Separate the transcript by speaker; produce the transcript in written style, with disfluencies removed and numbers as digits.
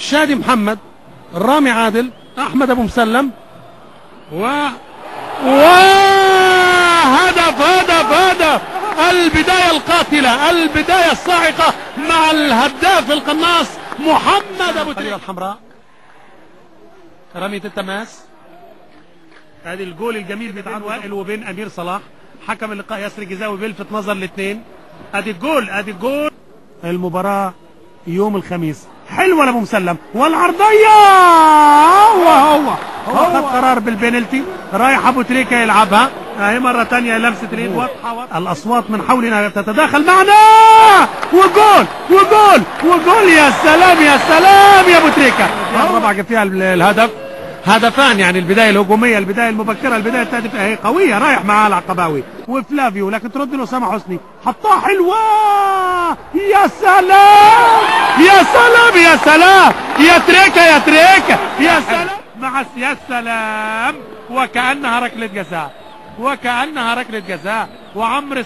Speaker 1: شادي محمد، رامي عادل، احمد ابو مسلم، هدف البداية القاتلة، البداية الصاعقة مع الهداف القناص محمد ابو تريكة. الحمراء رمية التماس، هذه الجول الجميل بين وائل وبين امير صلاح. حكم اللقاء ياسر الجزاوي بيلفت نظر الاثنين. ادي الجول. المباراة يوم الخميس. حلوة لابو مسلم والعرضية، هو خد قرار بالبينالتي. رايح ابو تريكة يلعبها اهي مرة ثانية، لمسة اليد واضحة. الاصوات من حولنا تتداخل معنا، وجول يا سلام يا ابو تريكة. الرابعة فيها الهدف، هدفان يعني، البداية الهجومية، البداية المبكرة، البداية التهديفية اهي قوية. رايح معاه العقباوي وفلافيو، لكن ترد له اسامة حسني، حطها حلوة. يا سلام يا تريكة يا سلام يا سلام. وكأنها ركلة جزاء وعمرو